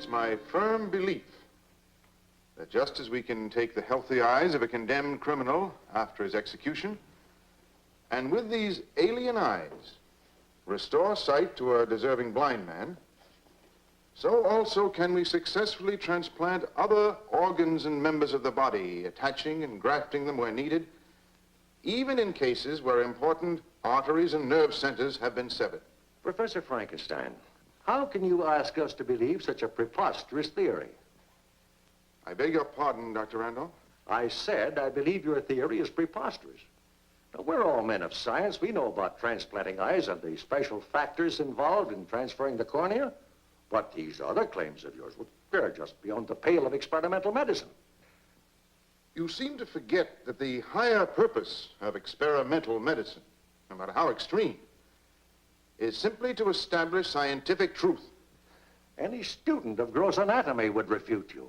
It's my firm belief that just as we can take the healthy eyes of a condemned criminal after his execution, and with these alien eyes restore sight to a deserving blind man, so also can we successfully transplant other organs and members of the body, attaching and grafting them where needed, even in cases where important arteries and nerve centers have been severed. Professor Frankenstein, how can you ask us to believe such a preposterous theory? I beg your pardon, Dr. Randolph. I said I believe your theory is preposterous. Now, we're all men of science. We know about transplanting eyes and the special factors involved in transferring the cornea. But these other claims of yours, well, they're just beyond the pale of experimental medicine. You seem to forget that the higher purpose of experimental medicine, no matter how extreme, is simply to establish scientific truth. Any student of gross anatomy would refute you.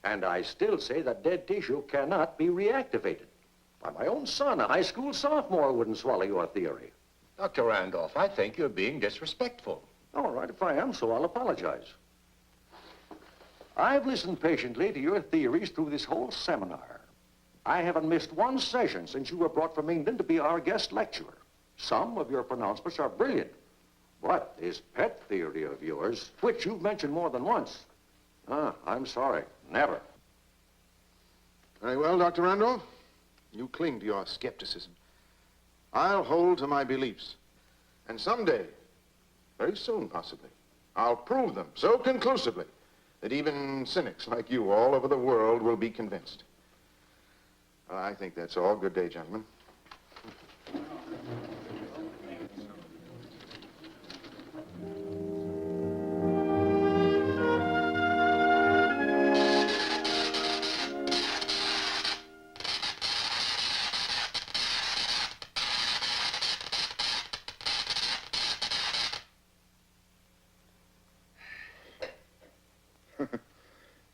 And I still say that dead tissue cannot be reactivated. Why, my own son, a high school sophomore, wouldn't swallow your theory. Dr. Randolph, I think you're being disrespectful. All right, if I am, so I'll apologize. I've listened patiently to your theories through this whole seminar. I haven't missed one session since you were brought from England to be our guest lecturer. Some of your pronouncements are brilliant. But this pet theory of yours, which you've mentioned more than once, I'm sorry, never. Very well, Dr. Randolph. You cling to your skepticism. I'll hold to my beliefs. And someday, very soon possibly, I'll prove them so conclusively that even cynics like you all over the world will be convinced. I think that's all. Good day, gentlemen.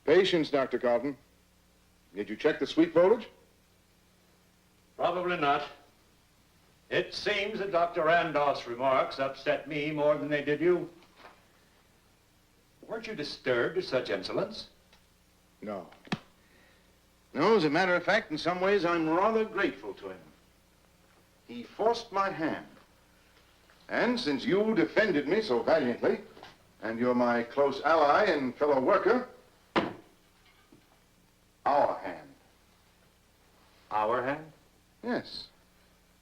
Patience, Dr. Carlton. Did you check the sweet foliage? Probably not. It seems that Dr. Randolph's remarks upset me more than they did you. Weren't you disturbed at such insolence? No. No, as a matter of fact, in some ways, I'm rather grateful to him. He forced my hand. And since you defended me so valiantly, and you're my close ally and fellow worker, our hand. Our hand? Yes.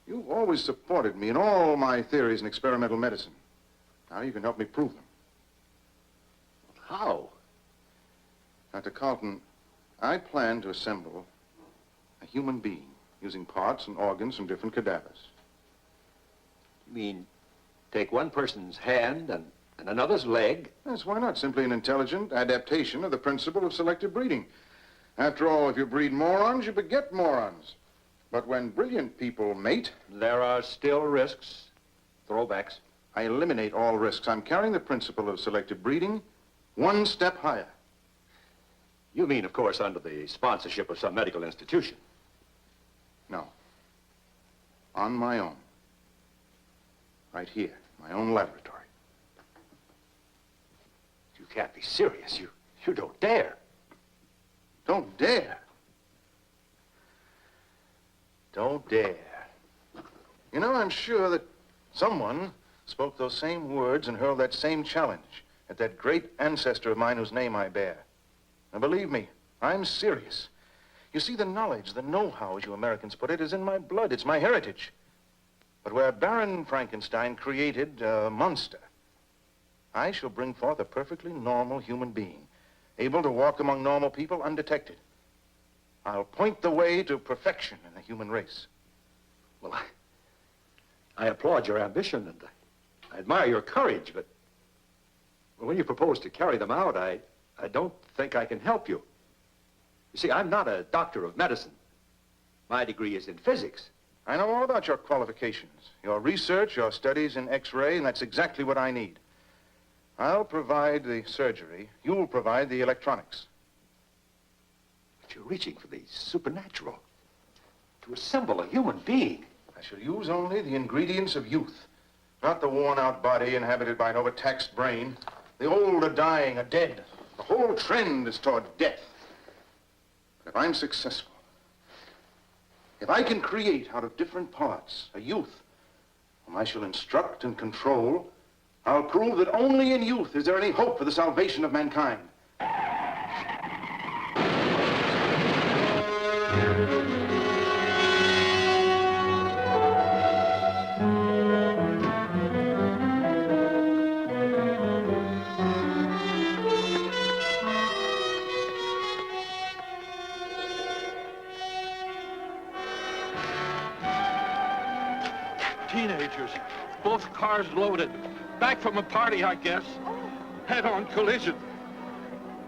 You've always supported me in all my theories in experimental medicine. Now you can help me prove them. How? Dr. Carlton, I plan to assemble a human being using parts and organs from different cadavers. You mean take one person's hand and another's leg? Yes, why not? Simply an intelligent adaptation of the principle of selective breeding. After all, if you breed morons, you beget morons. But when brilliant people mate... There are still risks, throwbacks. I eliminate all risks. I'm carrying the principle of selective breeding one step higher. You mean, of course, under the sponsorship of some medical institution? No. On my own. Right here, my own laboratory. You can't be serious. You don't dare. Don't dare. Don't dare. You know, I'm sure that someone spoke those same words and hurled that same challenge at that great ancestor of mine whose name I bear. And believe me, I'm serious. You see, the knowledge, the know-how, as you Americans put it, is in my blood. It's my heritage. But where Baron Frankenstein created a monster, I shall bring forth a perfectly normal human being, able to walk among normal people undetected. I'll point the way to perfection in the human race. Well, I applaud your ambition and I admire your courage, but when you propose to carry them out, I don't think I can help you. You see, I'm not a doctor of medicine. My degree is in physics. I know all about your qualifications, your research, your studies in X-ray, and that's exactly what I need. I'll provide the surgery. You'll provide the electronics. But you're reaching for the supernatural. To assemble a human being. I shall use only the ingredients of youth, not the worn-out body inhabited by an overtaxed brain. The old are dying, are dead. The whole trend is toward death. But if I'm successful, if I can create out of different parts a youth whom I shall instruct and control, I'll prove that only in youth is there any hope for the salvation of mankind. Teenagers, both cars loaded. Back from a party, I guess. Head-on collision.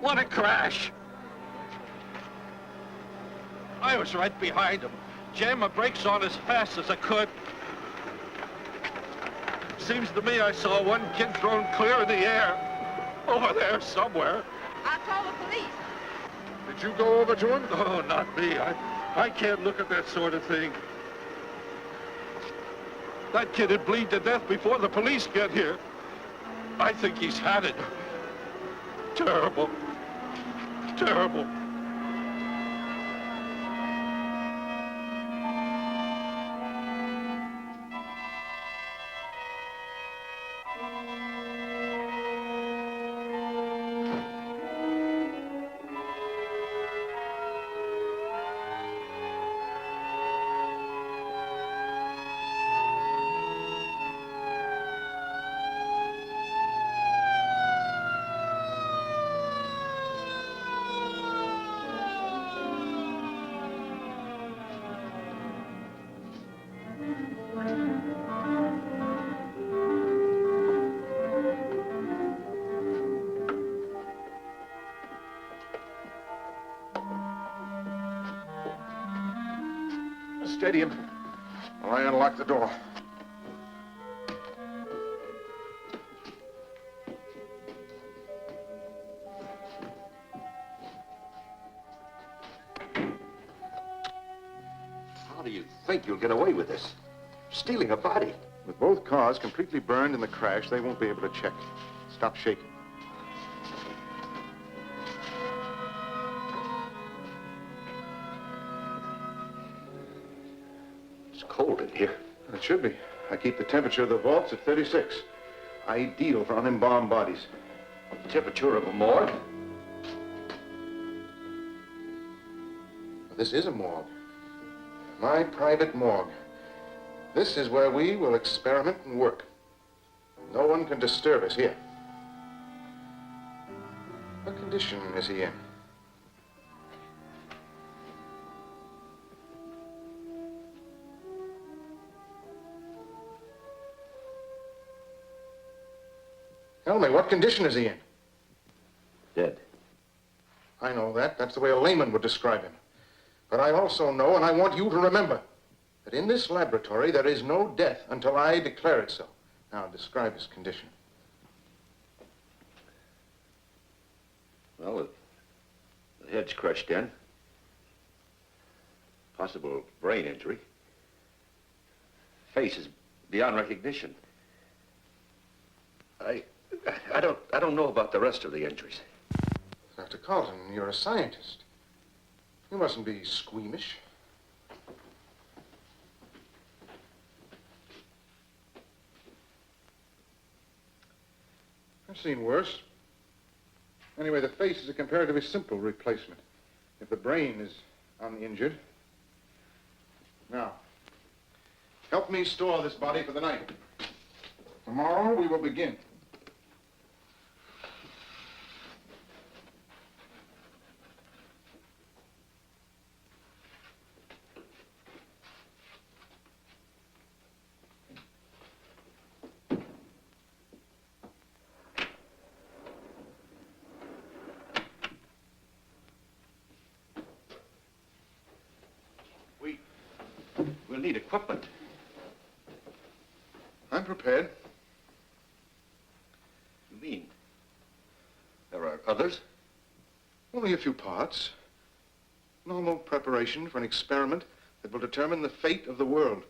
What a crash. I was right behind them. Jammed my brakes on as fast as I could. Seems to me I saw one kid thrown clear in the air. Over there somewhere. I'll call the police. Did you go over to him? Oh, not me. I can't look at that sort of thing. That kid would bleed to death before the police get here. I think he's had it. Terrible. Terrible. Steady him while I unlock the door. How do you think you'll get away with this? Stealing a body. With both cars completely burned in the crash, they won't be able to check. Stop shaking. It's cold in here. It should be. I keep the temperature of the vaults at 36. Ideal for unembalmed bodies. The temperature of a morgue? This is a morgue. My private morgue. This is where we will experiment and work. No one can disturb us here. What condition is he in? Tell me, what condition is he in? Dead. I know that. That's the way a layman would describe him. But I also know, and I want you to remember, that in this laboratory there is no death until I declare it so. Now, describe his condition. Well, the head's crushed in. Possible brain injury. Face is beyond recognition. I don't know about the rest of the injuries. Dr. Carlton, you're a scientist. You mustn't be squeamish. I've seen worse. Anyway, the face is a comparatively simple replacement. If the brain is uninjured. Now, help me store this body for the night. Tomorrow we will begin. We'll need equipment. I'm prepared. You mean there are others? Only a few parts. Normal preparation for an experiment that will determine the fate of the world.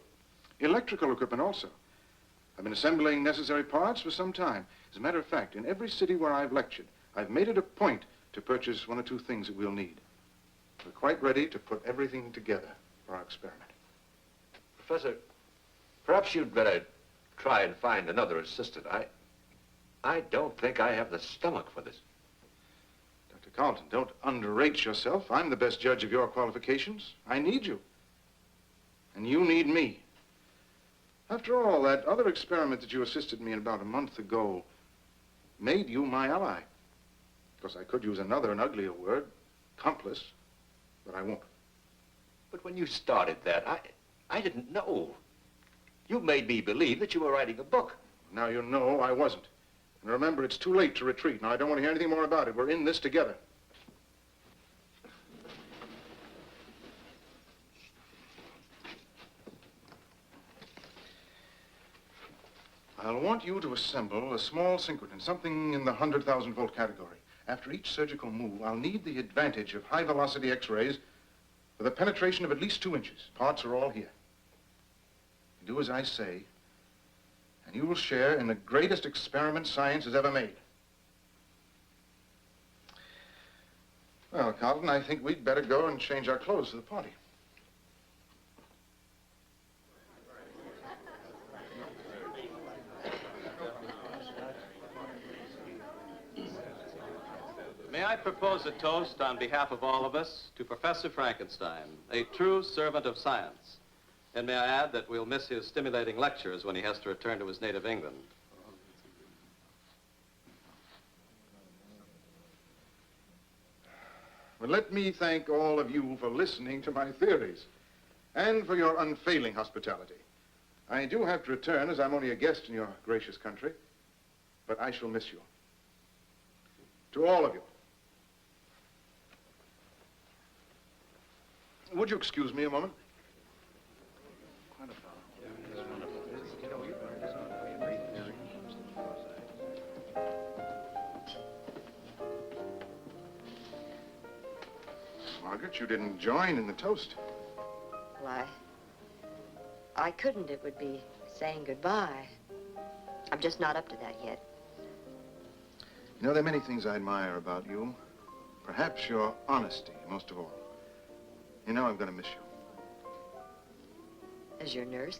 Electrical equipment also. I've been assembling necessary parts for some time. As a matter of fact, in every city where I've lectured, I've made it a point to purchase one or two things that we'll need. We're quite ready to put everything together for our experiment. Professor, perhaps you'd better try and find another assistant. I don't think I have the stomach for this. Dr. Carlton, don't underrate yourself. I'm the best judge of your qualifications. I need you. And you need me. After all, that other experiment that you assisted me in about a month ago made you my ally. Of course, I could use another and uglier word, accomplice, but I won't. But when you started that, I didn't know. You made me believe that you were writing a book. Now you know I wasn't. And remember, it's too late to retreat. Now, I don't want to hear anything more about it. We're in this together. I'll want you to assemble a small synchrotron, something in the 100,000 volt category. After each surgical move, I'll need the advantage of high-velocity X-rays with a penetration of at least 2 inches. Parts are all here. You do as I say, and you will share in the greatest experiment science has ever made. Well, Carlton, I think we'd better go and change our clothes for the party. May I propose a toast on behalf of all of us to Professor Frankenstein, a true servant of science. And may I add that we'll miss his stimulating lectures when he has to return to his native England. Well, let me thank all of you for listening to my theories and for your unfailing hospitality. I do have to return, as I'm only a guest in your gracious country, but I shall miss you. To all of you. Would you excuse me a moment? Margaret, you didn't join in the toast. Well, I couldn't. It would be saying goodbye. I'm just not up to that yet. You know, there are many things I admire about you. Perhaps your honesty, most of all. You know I'm going to miss you. As your nurse?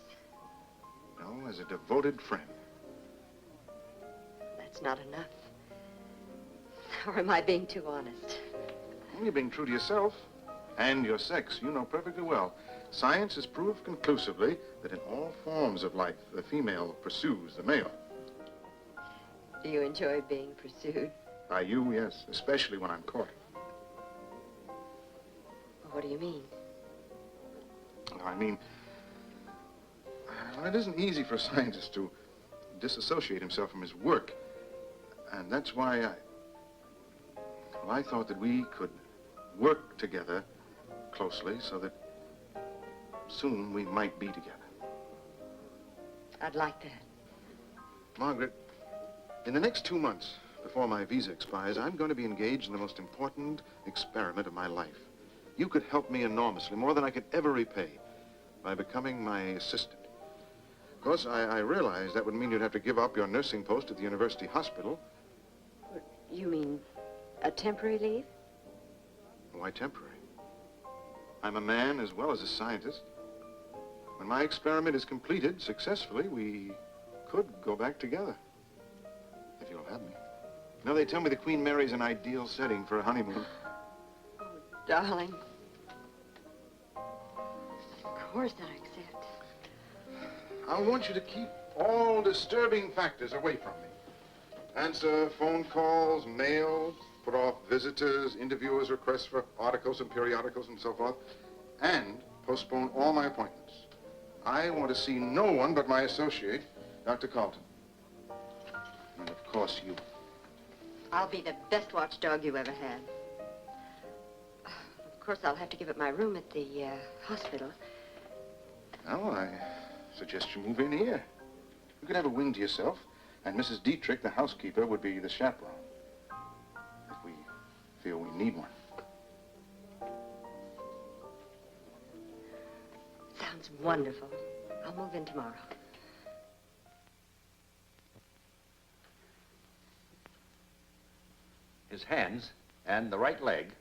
No, as a devoted friend. That's not enough. Or am I being too honest? You're being true to yourself and your sex. You know perfectly well. Science has proved conclusively that in all forms of life, the female pursues the male. Do you enjoy being pursued? By you, yes, especially when I'm caught. What do you mean? I mean, well, it isn't easy for a scientist to disassociate himself from his work. And that's why I thought that we could work together closely so that soon we might be together. I'd like that. Margaret, in the next 2 months, before my visa expires, I'm going to be engaged in the most important experiment of my life. You could help me enormously, more than I could ever repay, by becoming my assistant. Of course, I realize that would mean you'd have to give up your nursing post at the university hospital. You mean a temporary leave? Why temporary? I'm a man as well as a scientist. When my experiment is completed successfully, we could go back together. If you'll have me. You know, they tell me the Queen Mary's an ideal setting for a honeymoon. Oh, darling. Of course I accept. I want you to keep all disturbing factors away from me. Answer phone calls, mail, put off visitors, interviewers' requests for articles and periodicals and so forth, and postpone all my appointments. I want to see no one but my associate, Dr. Carlton. And of course, you. I'll be the best watchdog you ever had. Of course, I'll have to give up my room at the hospital. Well, I suggest you move in here. You could have a wing to yourself, and Mrs. Dietrich, the housekeeper, would be the chaperone. If we feel we need one. Sounds wonderful. I'll move in tomorrow. His hands and the right leg,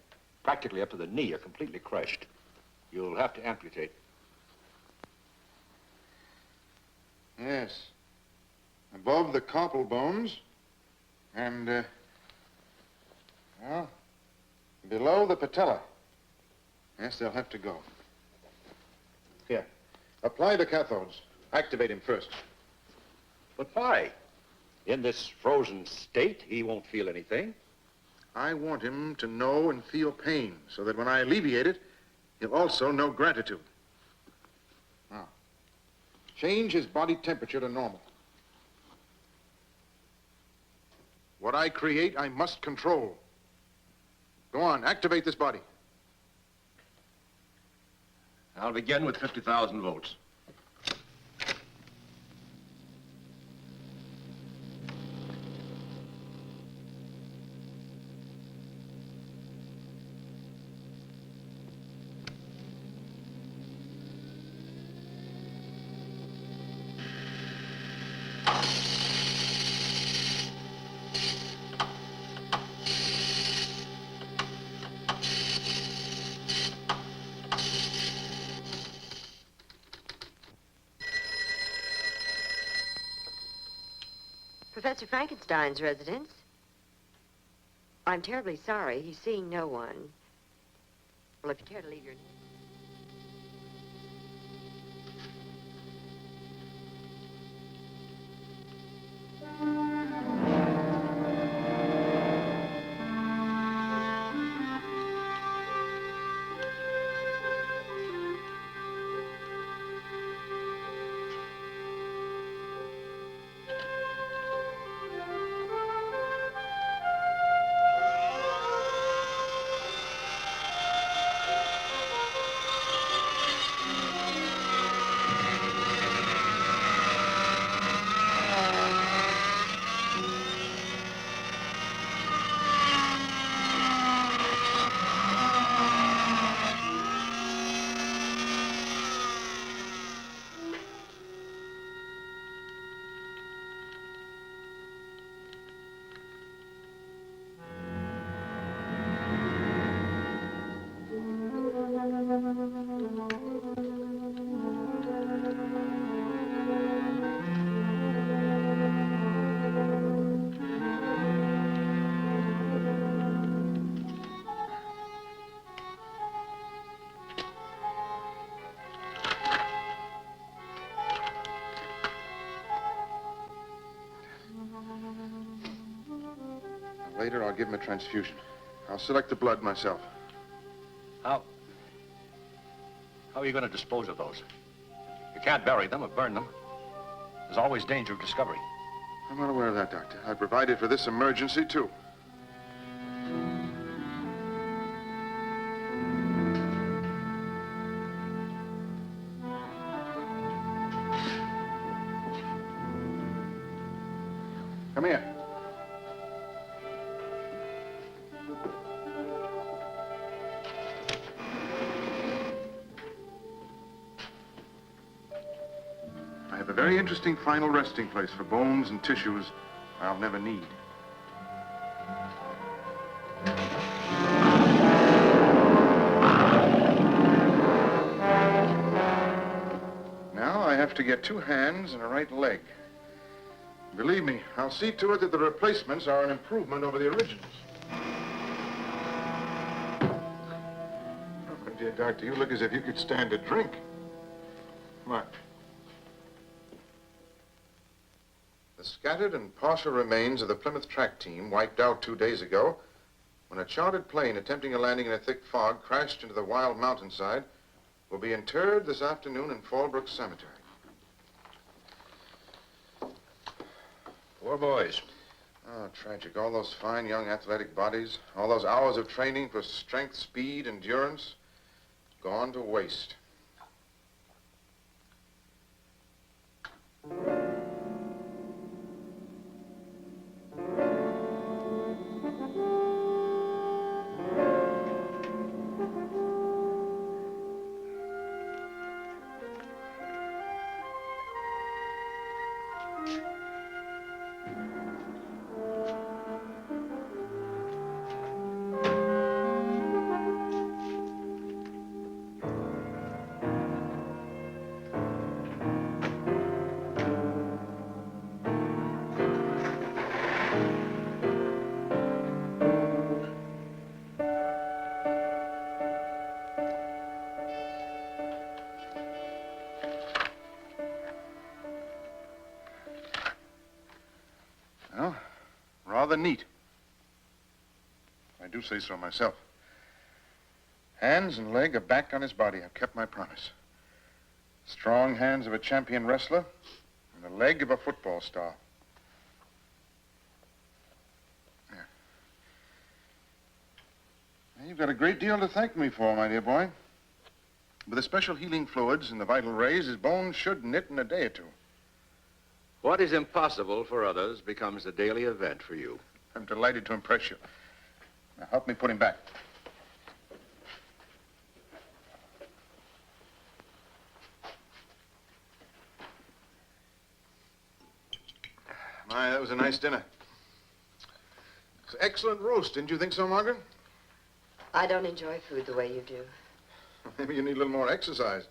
practically up to the knee, are completely crushed. You'll have to amputate. Yes. Above the carpal bones and, well, below the patella. Yes, they'll have to go. Here, apply the cathodes. Activate him first. But why? In this frozen state, he won't feel anything. I want him to know and feel pain so that when I alleviate it, he'll also know gratitude. Now, change his body temperature to normal. What I create, I must control. Go on, activate this body. I'll begin with 50,000 volts. Professor Frankenstein's residence. I'm terribly sorry. He's seeing no one. Well, if you care to leave your name. Later, I'll give him a transfusion. I'll select the blood myself. How are you going to dispose of those? You can't bury them or burn them. There's always danger of discovery. I'm not aware of that, Doctor. I provided for this emergency, too. Come here. I have a very interesting final resting place for bones and tissues I'll never need. Now I have to get 2 hands and a right leg. Believe me, I'll see to it that the replacements are an improvement over the originals. Oh, my dear doctor, you look as if you could stand a drink. Come on. The scattered and partial remains of the Plymouth track team wiped out 2 days ago when a chartered plane attempting a landing in a thick fog crashed into the wild mountainside will be interred this afternoon in Fallbrook Cemetery. Poor boys. Oh, tragic. All those fine young athletic bodies, all those hours of training for strength, speed, endurance, gone to waste. rather neat. I do say so myself. Hands and leg are back on his body. I've kept my promise. Strong hands of a champion wrestler and the leg of a football star. There. Now, you've got a great deal to thank me for, my dear boy. With the special healing fluids and the vital rays, his bones should knit in a day or two. What is impossible for others becomes a daily event for you. I'm delighted to impress you. Now, help me put him back. My, that was a nice dinner. It's excellent roast, didn't you think so, Margaret? I don't enjoy food the way you do. Maybe you need a little more exercise.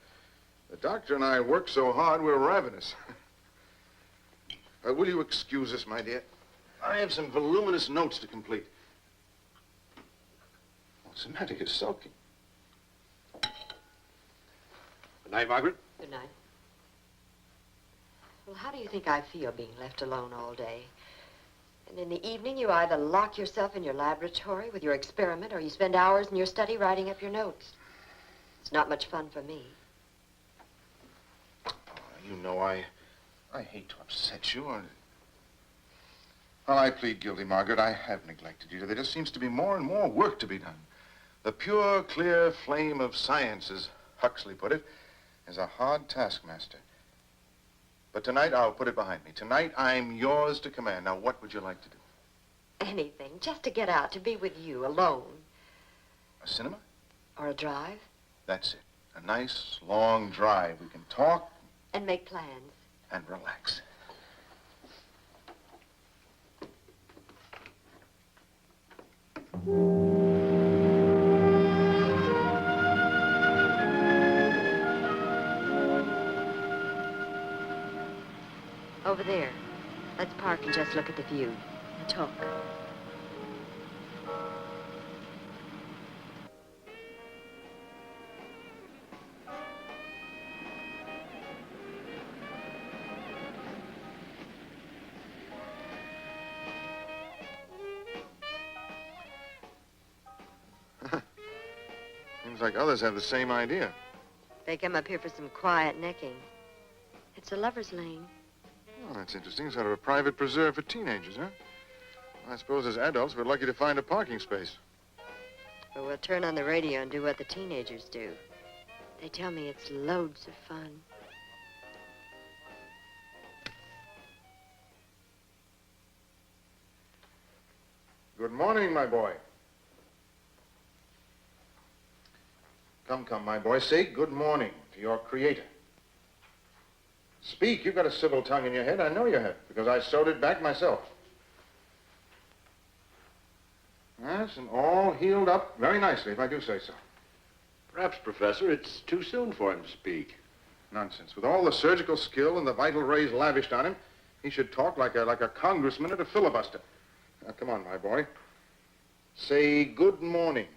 The doctor and I work so hard, we're ravenous. Will you excuse us, my dear? I have some voluminous notes to complete. What's the matter? You're sulking. Good night, Margaret. Good night. Well, how do you think I feel being left alone all day? And in the evening, you either lock yourself in your laboratory with your experiment or you spend hours in your study writing up your notes. It's not much fun for me. Oh, you know, I hate to upset you. Well, I plead guilty, Margaret. I have neglected you. There just seems to be more and more work to be done. The pure, clear flame of science, as Huxley put it, is a hard taskmaster. But tonight, I'll put it behind me. Tonight, I'm yours to command. Now, what would you like to do? Anything, just to get out, to be with you, alone. A cinema? Or a drive. That's it. A nice, long drive. We can talk. And make plans. And relax. Over there. Let's park and just look at the view and talk. Seems like others have the same idea. They come up here for some quiet necking. It's a lover's lane. Oh, that's interesting. Sort of a private preserve for teenagers, huh? I suppose as adults, we're lucky to find a parking space. But we'll turn on the radio and do what the teenagers do. They tell me it's loads of fun. Good morning, my boy. Come, my boy. Say good morning to your creator. Speak. You've got a civil tongue in your head. I know you have, because I sewed it back myself. Yes, and all healed up very nicely, if I do say so. Perhaps, Professor, it's too soon for him to speak. Nonsense. With all the surgical skill and the vital rays lavished on him, he should talk like a congressman at a filibuster. Now, come on, my boy. Say good morning,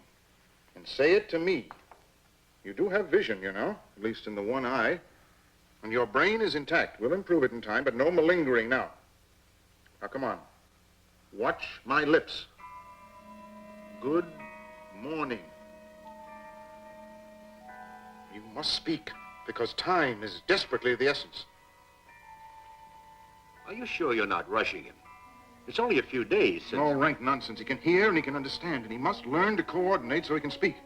and say it to me. You do have vision, you know, at least in the one eye. And your brain is intact. We'll improve it in time, but no malingering now. Now, come on. Watch my lips. Good morning. You must speak, because time is desperately the essence. Are you sure you're not rushing him? It's only a few days since... No rank nonsense. He can hear and he can understand, and he must learn to coordinate so he can speak.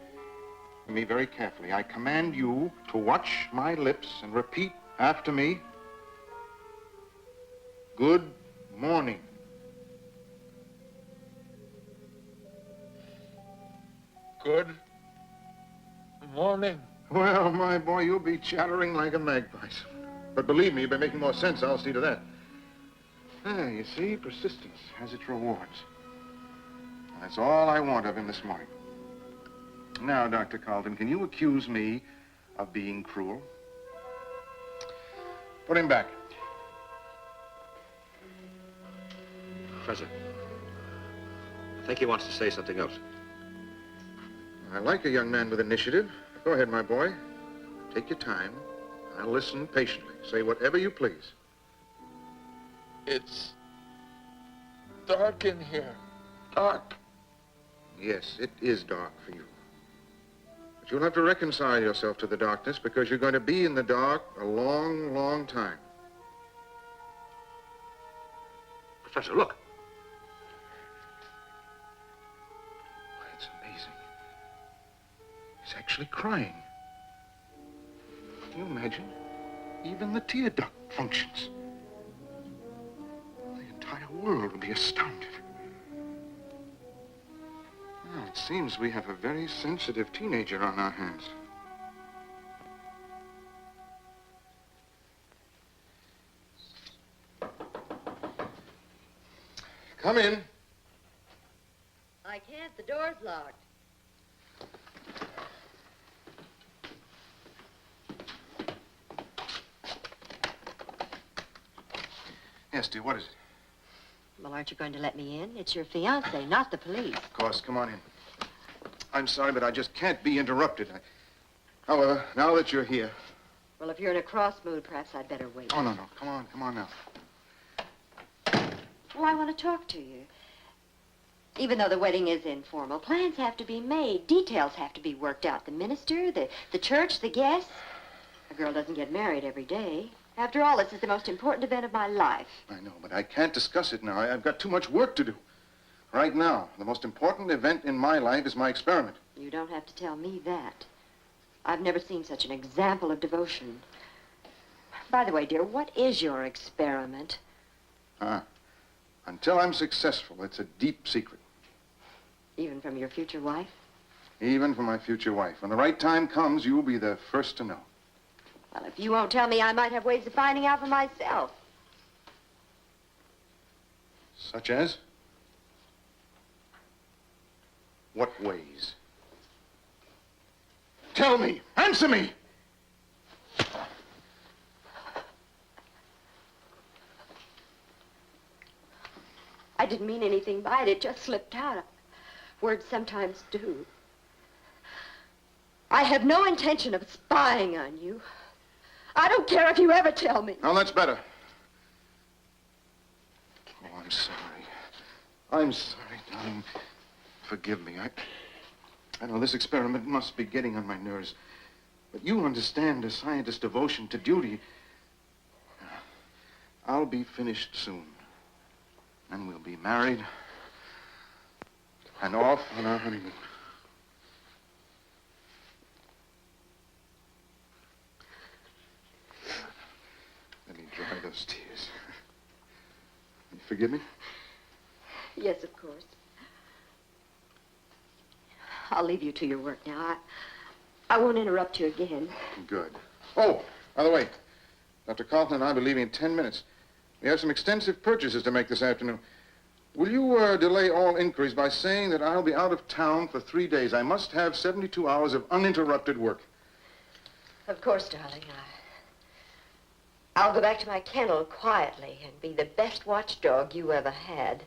Hear me very carefully. I command you to watch my lips and repeat after me. Good morning. Good morning. Well, my boy, you'll be chattering like a magpie. But believe me, you'll be making more sense. I'll see to that. Ah, you see, persistence has its rewards. That's all I want of him this morning. Now, Dr. Carlton, can you accuse me of being cruel? Put him back. Professor, I think he wants to say something else. I like a young man with initiative. Go ahead, my boy. Take your time. I'll listen patiently. Say whatever you please. It's dark in here. Dark. Yes, it is dark for you. But you'll have to reconcile yourself to the darkness because you're going to be in the dark a long, long time. Professor, look. Why, it's amazing. He's actually crying. Can you imagine? Even the tear duct functions. The entire world will be astounded. Well, it seems we have a very sensitive teenager on our hands. Come in. I can't. The door's locked. Yes, dear, what is it? Well, aren't you going to let me in? It's your fiancé, not the police. Of course, come on in. I'm sorry, but I just can't be interrupted. However, now that you're here... Well, if you're in a cross mood, perhaps I'd better wait. Oh, no. Come on now. Well, I want to talk to you. Even though the wedding is informal, plans have to be made. Details have to be worked out. The minister, the church, the guests. A girl doesn't get married every day. After all, this is the most important event of my life. I know, but I can't discuss it now. I've got too much work to do. Right now, the most important event in my life is my experiment. You don't have to tell me that. I've never seen such an example of devotion. By the way, dear, what is your experiment? Until I'm successful, it's a deep secret. Even from your future wife? Even from my future wife. When the right time comes, you'll be the first to know. Well, if you won't tell me, I might have ways of finding out for myself. Such as? What ways? Tell me! Answer me! I didn't mean anything by it. It just slipped out. Words sometimes do. I have no intention of spying on you. I don't care if you ever tell me. Now, that's better. Oh, I'm sorry. I'm sorry, darling. Forgive me. I know this experiment must be getting on my nerves. But you understand a scientist's devotion to duty. I'll be finished soon. And we'll be married and off on our honeymoon. Let me dry those tears. You forgive me? Yes, of course. I'll leave you to your work now. I won't interrupt you again. Good. Oh, by the way, Dr. Kaufman and I will be leaving in 10 minutes. We have some extensive purchases to make this afternoon. Will you delay all inquiries by saying that I'll be out of town for 3 days? I must have 72 hours of uninterrupted work. Of course, darling. I'll go back to my kennel quietly and be the best watchdog you ever had.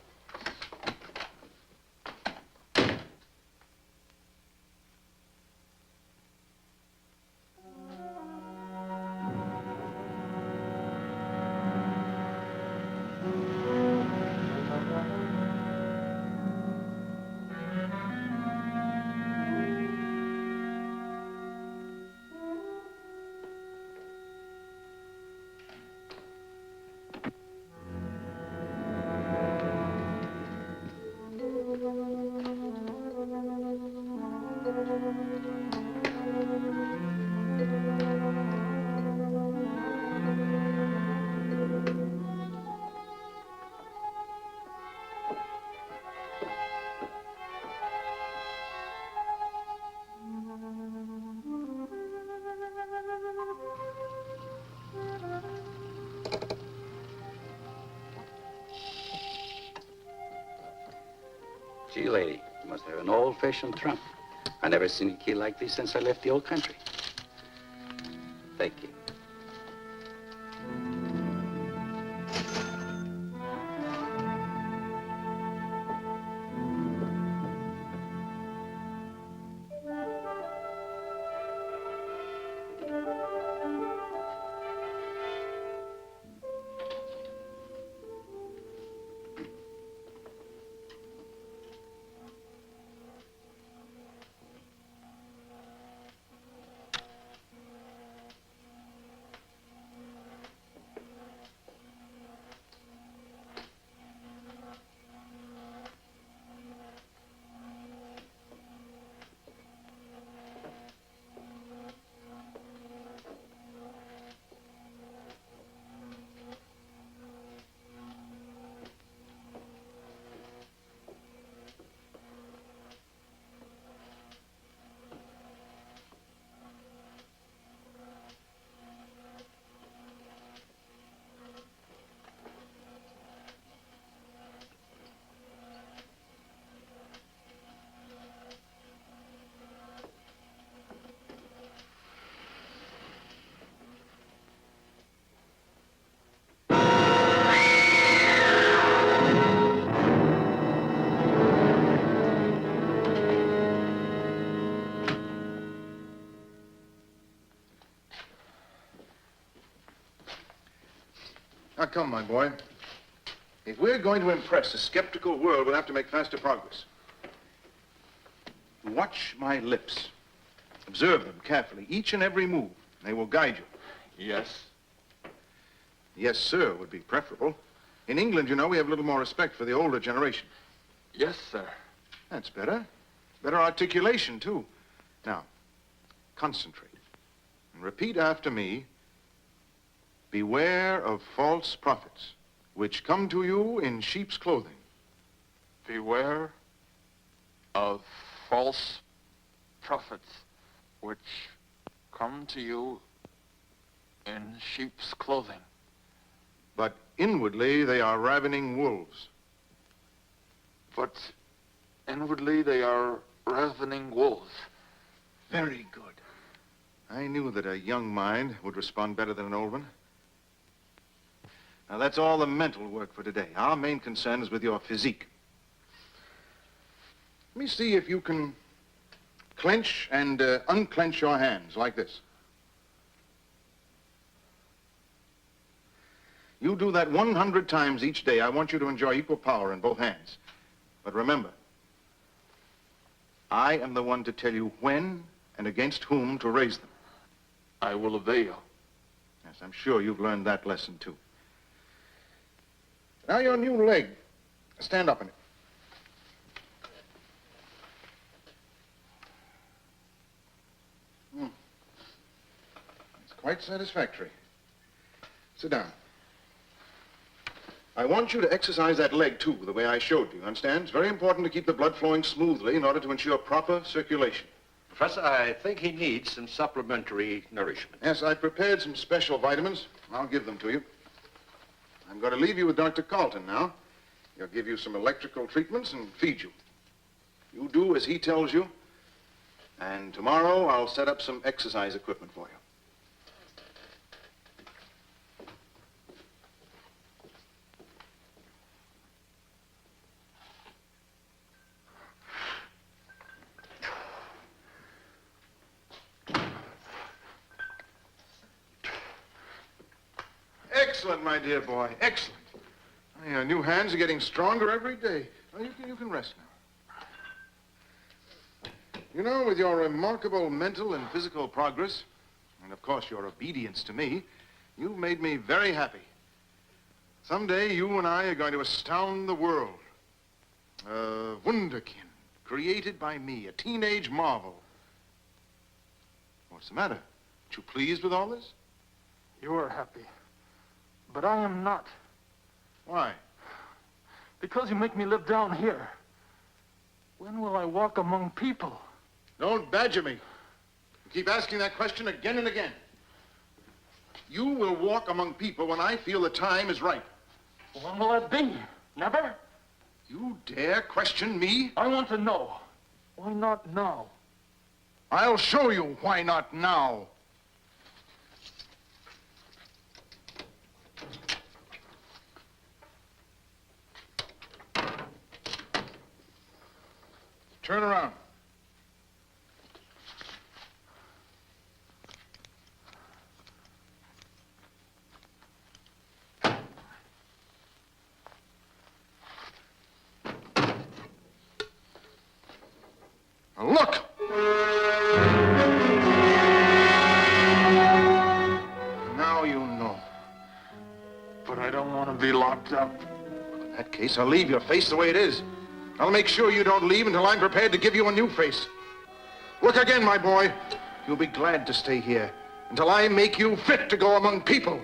Gee, lady, you must have an old-fashioned trunk. I never seen a key like this since I left the old country. Thank you. Now, come, my boy. If we're going to impress a skeptical world, we'll have to make faster progress. Watch my lips. Observe them carefully, each and every move. They will guide you. Yes. Yes, sir, would be preferable. In England, you know, we have a little more respect for the older generation. Yes, sir. That's better. Better articulation, too. Now, concentrate. And repeat after me. Beware of false prophets, which come to you in sheep's clothing. Beware of false prophets which come to you in sheep's clothing. But inwardly, they are ravening wolves. But inwardly they are ravening wolves. Very good. I knew that a young mind would respond better than an old one. Now, that's all the mental work for today. Our main concern is with your physique. Let me see if you can clench and unclench your hands like this. You do that 100 times each day. I want you to enjoy equal power in both hands. But remember, I am the one to tell you when and against whom to raise them. I will obey you. Yes, I'm sure you've learned that lesson, too. Now your new leg. Stand up in it. It's quite satisfactory. Sit down. I want you to exercise that leg, too, the way I showed you. Understand? It's very important to keep the blood flowing smoothly in order to ensure proper circulation. Professor, I think he needs some supplementary nourishment. Yes, I prepared some special vitamins. I'll give them to you. I'm going to leave you with Dr. Carlton now. He'll give you some electrical treatments and feed you. You do as he tells you. And tomorrow I'll set up some exercise equipment for you. Excellent, my dear boy. Excellent. Your new hands are getting stronger every day. Well, you can rest now. You know, with your remarkable mental and physical progress, and of course your obedience to me, you've made me very happy. Someday you and I are going to astound the world. A wunderkind, created by me, a teenage marvel. What's the matter? Aren't you pleased with all this? You are happy. But I am not. Why? Because you make me live down here. When will I walk among people? Don't badger me. You keep asking that question again and again. You will walk among people when I feel the time is right. When will that be? Never? You dare question me? I want to know. Why not now? I'll show you why not now. Turn around. Now look! Now you know. But I don't want to be locked up. In that case, I'll leave your face the way it is. I'll make sure you don't leave until I'm prepared to give you a new face. Look again, my boy. You'll be glad to stay here until I make you fit to go among people.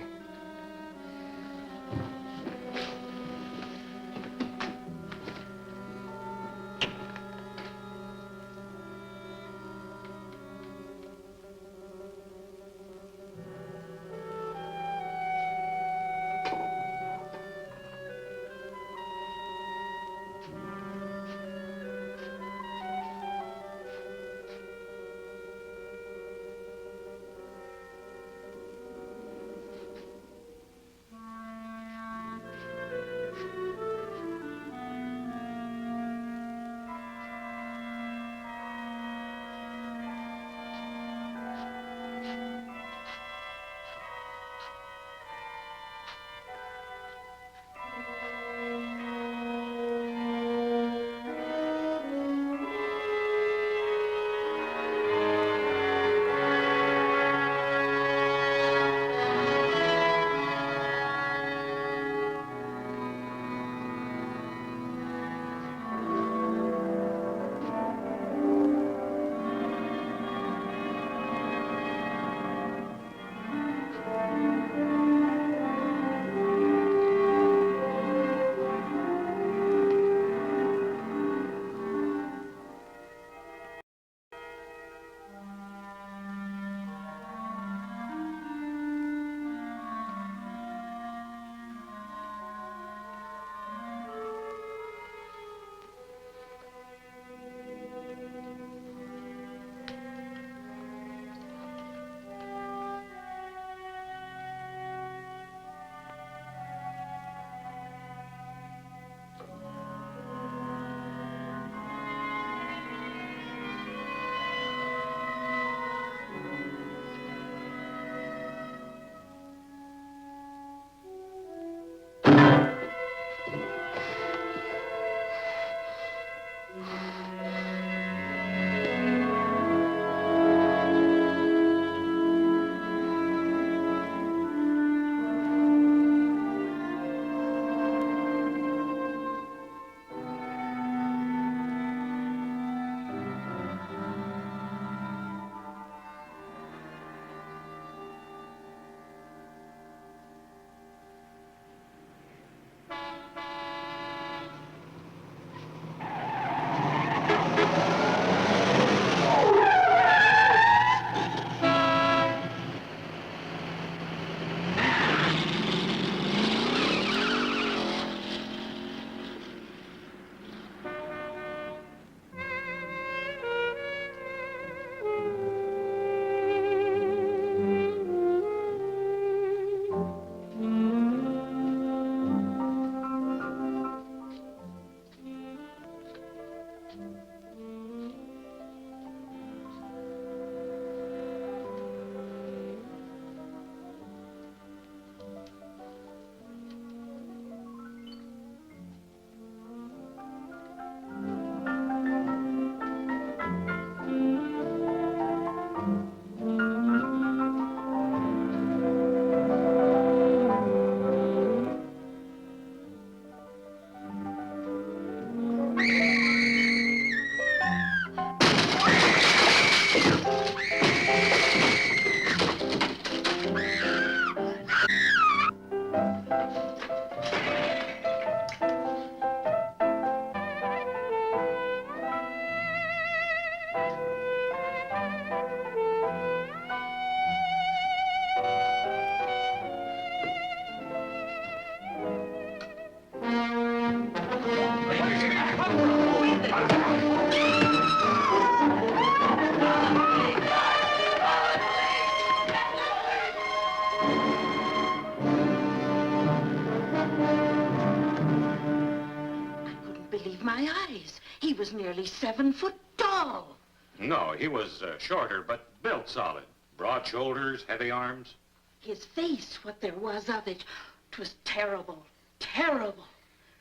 nearly 7 foot tall. No, he was shorter, but built solid. Broad shoulders, heavy arms. His face, what there was of it, 'twas terrible, terrible.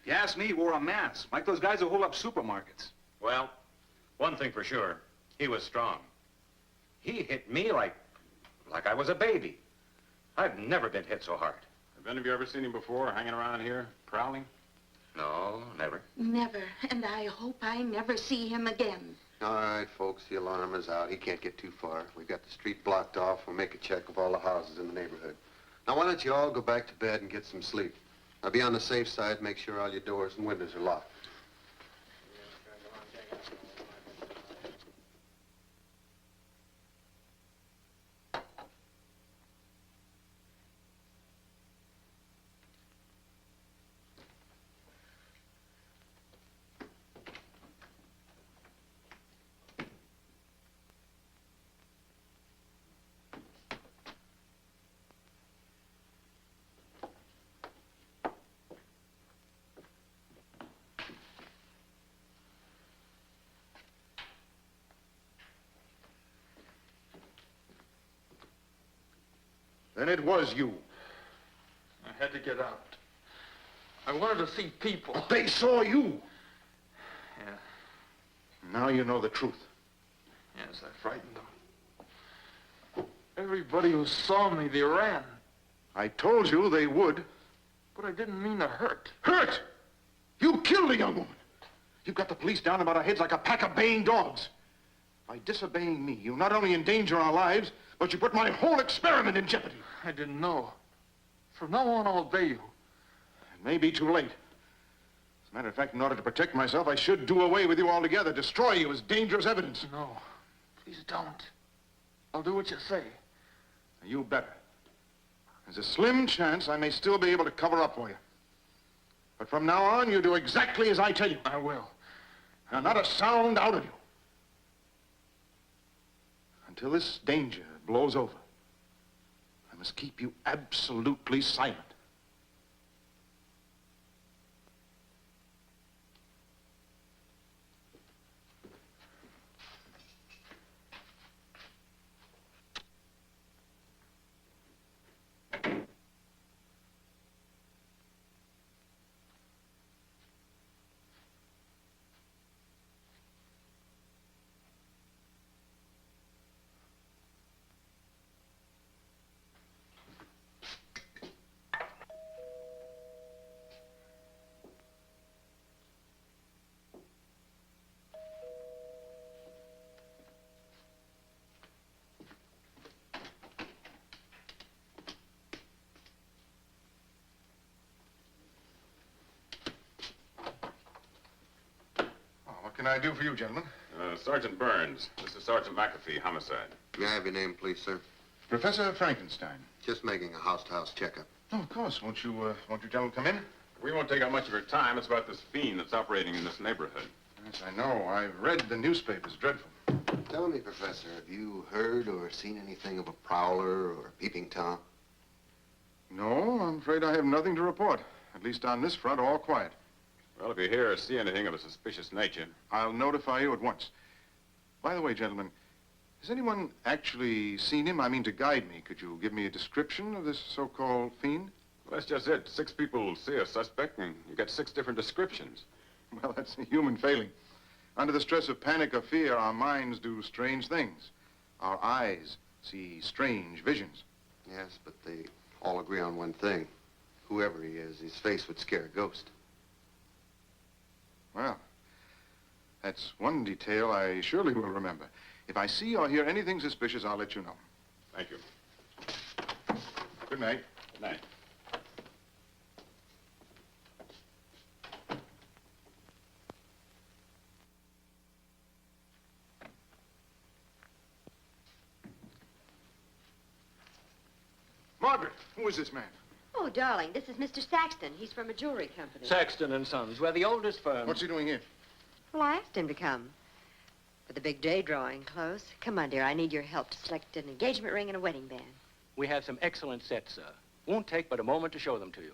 If you ask me, he wore a mask, like those guys who hold up supermarkets. Well, one thing for sure, he was strong. He hit me like I was a baby. I've never been hit so hard. Have any of you ever seen him before, hanging around here, prowling? No, never. Never, and I hope I never see him again. All right, folks, the alarm is out. He can't get too far. We've got the street blocked off. We'll make a check of all the houses in the neighborhood. Now, why don't you all go back to bed and get some sleep? Now, be on the safe side. Make sure all your doors and windows are locked. Then it was you. I had to get out. I wanted to see people. But they saw you. Yeah, Now you know the truth. yes, I frightened them. Everybody who saw me, they ran. I told you they would. But I didn't mean to hurt. Hurt! You killed a young woman. You've got the police down about our heads like a pack of baying dogs. By disobeying me, you not only endanger our lives, but you put my whole experiment in jeopardy. I didn't know. From now on, I'll obey you. It may be too late. As a matter of fact, in order to protect myself, I should do away with you altogether, destroy you as dangerous evidence. No, please don't. I'll do what you say. You better. There's a slim chance I may still be able to cover up for you. But from now on, you do exactly as I tell you. I will. Now, not a sound out of you. Until this danger blows over, I must keep you absolutely silent. What can I do for you, gentlemen? Sergeant Burns. This is Sergeant McAfee, homicide. May I have your name, please, sir? Professor Frankenstein. Just making a house-to-house checkup. Oh, of course. Won't you gentlemen come in? We won't take up much of your time. It's about this fiend that's operating in this neighborhood. Yes, I know. I've read the newspapers. Dreadful. Tell me, Professor, have you heard or seen anything of a prowler or a peeping Tom? No, I'm afraid I have nothing to report. At least on this front, all quiet. Well, if you hear or see anything of a suspicious nature... I'll notify you at once. By the way, gentlemen, has anyone actually seen him? I mean, to guide me. Could you give me a description of this so-called fiend? Well, that's just it. 6 people see a suspect, and you get 6 different descriptions. Well, that's a human failing. Under the stress of panic or fear, our minds do strange things. Our eyes see strange visions. Yes, but they all agree on one thing. Whoever he is, his face would scare a ghost. Well, that's one detail I surely will remember. If I see or hear anything suspicious, I'll let you know. Thank you. Good night. Good night. Margaret, who is this man? Oh, darling, this is Mr. Saxton. He's from a jewelry company. Saxton and Sons. We're the oldest firm. What's he doing here? Well, I asked him to come. But the big day drawing close. Come on, dear. I need your help to select an engagement ring and a wedding band. We have some excellent sets, sir. Won't take but a moment to show them to you.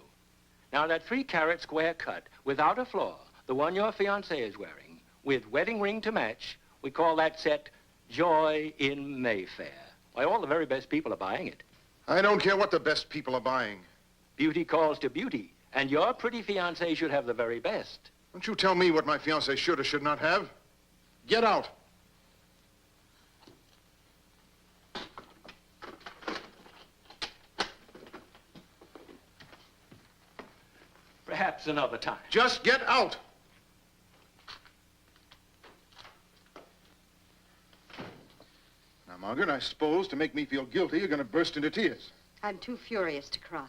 Now, that 3-carat square cut, without a flaw, the one your fiancé is wearing, with wedding ring to match. We call that set Joy in Mayfair. Why, all the very best people are buying it. I don't care what the best people are buying. Beauty calls to beauty, and your pretty fiancée should have the very best. Don't you tell me what my fiancée should or should not have. Get out. Perhaps another time. Just get out. Now, Margaret, I suppose to make me feel guilty, you're going to burst into tears. I'm too furious to cry.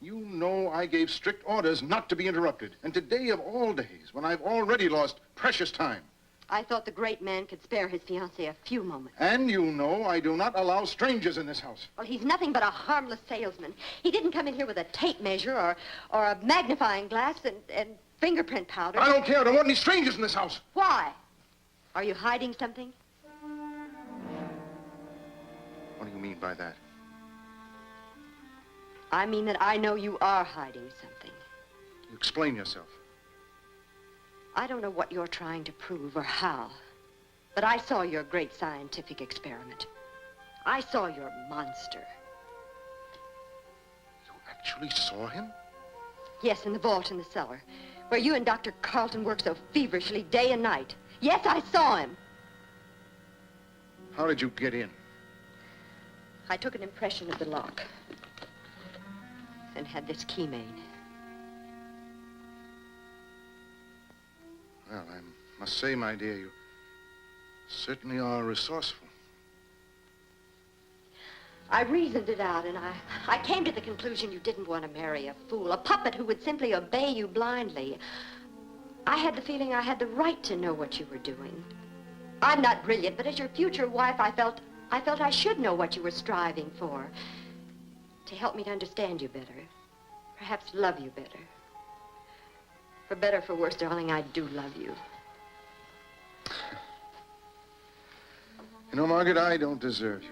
You know I gave strict orders not to be interrupted. And today of all days, when I've already lost precious time. I thought the great man could spare his fiancée a few moments. And you know I do not allow strangers in this house. Well, he's nothing but a harmless salesman. He didn't come in here with a tape measure or a magnifying glass and fingerprint powder. I don't care. I don't want any strangers in this house. Why? Are you hiding something? What do you mean by that? I mean that I know you are hiding something. You explain yourself. I don't know what you're trying to prove or how, but I saw your great scientific experiment. I saw your monster. You actually saw him? Yes, in the vault in the cellar, where you and Dr. Carlton work so feverishly day and night. Yes, I saw him. How did you get in? I took an impression of the lock and had this key made. Well, I must say, my dear, you certainly are resourceful. I reasoned it out, and I came to the conclusion you didn't want to marry a fool, a puppet who would simply obey you blindly. I had the feeling I had the right to know what you were doing. I'm not brilliant, but as your future wife, I felt I should know what you were striving for. To help me to understand you better. Perhaps love you better. For better or for worse, darling, I do love you. You know, Margaret, I don't deserve you.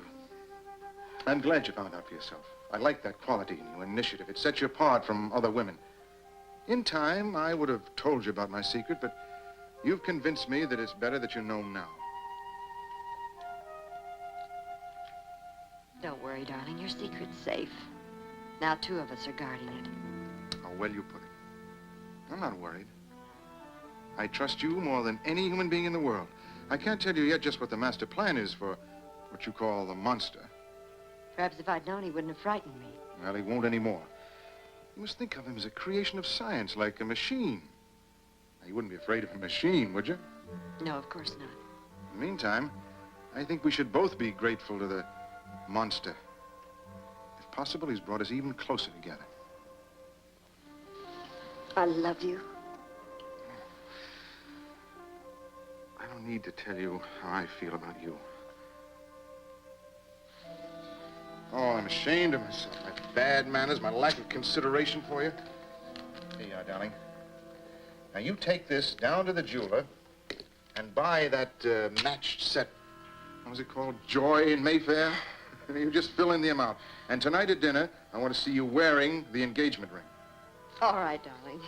I'm glad you found out for yourself. I like that quality in you, initiative. It sets you apart from other women. In time, I would have told you about my secret, but you've convinced me that it's better that you know now. Don't worry, darling. Your secret's safe. Now 2 of us are guarding it. How well you put it. I'm not worried. I trust you more than any human being in the world. I can't tell you yet just what the master plan is for what you call the monster. Perhaps if I'd known, he wouldn't have frightened me. Well, he won't anymore. You must think of him as a creation of science, like a machine. Now, you wouldn't be afraid of a machine, would you? No, of course not. In the meantime, I think we should both be grateful to the monster. If possible, he's brought us even closer together. I love you. I don't need to tell you how I feel about you. Oh, I'm ashamed of myself. My bad manners, my lack of consideration for you. Here you are, darling. Now, you take this down to the jeweler and buy that matched set. What was it called? Joy in Mayfair? And you just fill in the amount. And tonight at dinner, I want to see you wearing the engagement ring. All right, darling.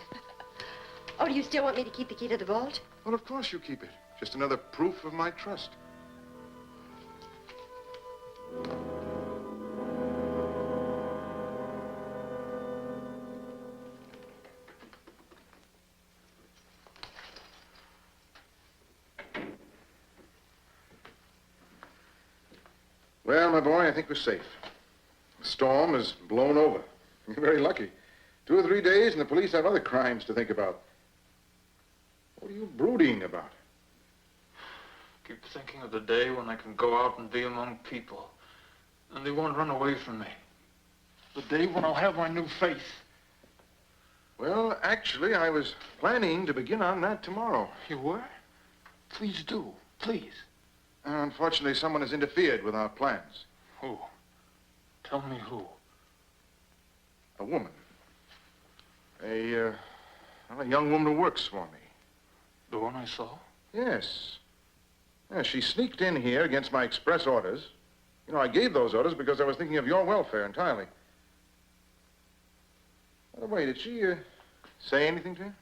Oh, do you still want me to keep the key to the vault? Well, of course you keep it. Just another proof of my trust. Well, my boy, I think we're safe. The storm is blown over. You're very lucky. 2 or 3 days, and the police have other crimes to think about. What are you brooding about? Keep thinking of the day when I can go out and be among people, and they won't run away from me. The day when I'll have my new faith. Well, actually, I was planning to begin on that tomorrow. You were? Please do. Please. Unfortunately, someone has interfered with our plans. Who? Tell me who. A woman. A young woman who works for me. The one I saw? Yes. Yeah, she sneaked in here against my express orders. You know, I gave those orders because I was thinking of your welfare entirely. By the way, did she say anything to you?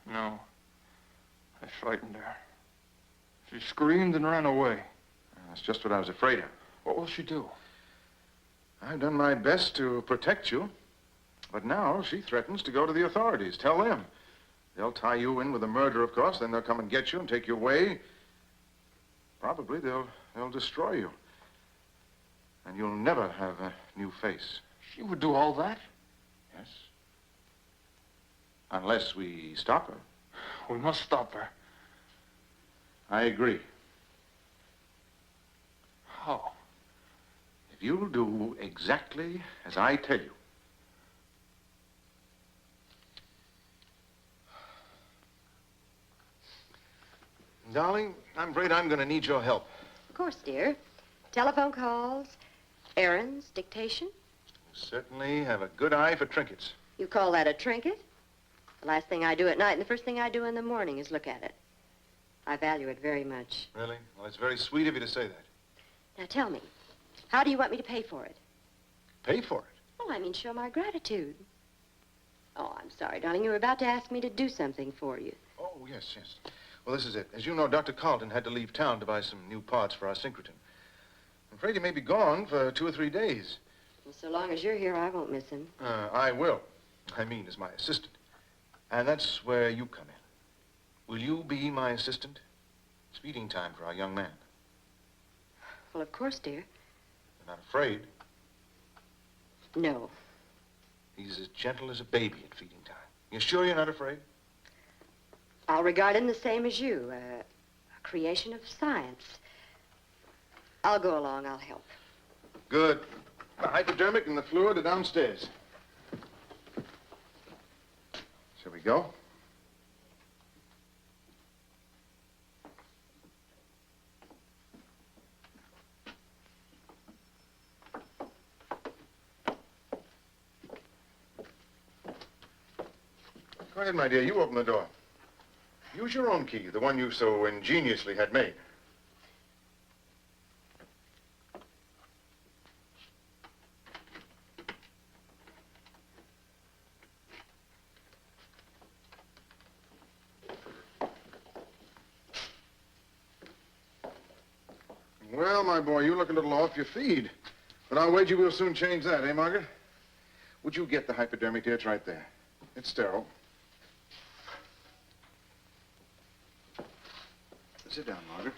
No. I frightened her. She screamed and ran away. That's just what I was afraid of. What will she do? I've done my best to protect you, but now she threatens to go to the authorities. Tell them. They'll tie you in with a murder, of course, then they'll come and get you and take you away. Probably they'll destroy you. And you'll never have a new face. She would do all that? Yes. Unless we stop her. We must stop her. I agree. How? If you'll do exactly as I tell you. Darling, I'm afraid I'm going to need your help. Of course, dear. Telephone calls, errands, dictation. You certainly have a good eye for trinkets. You call that a trinket? The last thing I do at night and the first thing I do in the morning is look at it. I value it very much. Really? Well, it's very sweet of you to say that. Now tell me, how do you want me to pay for it? Pay for it? Oh, I mean show my gratitude. Oh, I'm sorry, darling. You were about to ask me to do something for you. Oh, yes, yes. Well, this is it. As you know, Dr. Carlton had to leave town to buy some new parts for our synchrotron. I'm afraid he may be gone for 2 or 3 days. Well, so long as you're here, I won't miss him. I will. I mean, as my assistant. And that's where you come in. Will you be my assistant? It's feeding time for our young man. Well, of course, dear. You're not afraid? No. He's as gentle as a baby at feeding time. You're sure you're not afraid? I'll regard him the same as you, a creation of science. I'll go along. I'll help. Good. The hypodermic and the fluid are downstairs. Shall we go? Go ahead, my dear. You open the door. Use your own key, the one you so ingeniously had made. Well, my boy, you look a little off your feed. But I'll wager we'll soon change that, eh, Margaret? Would you get the hypodermic, dear? It's right there. It's sterile. Sit down, Margaret.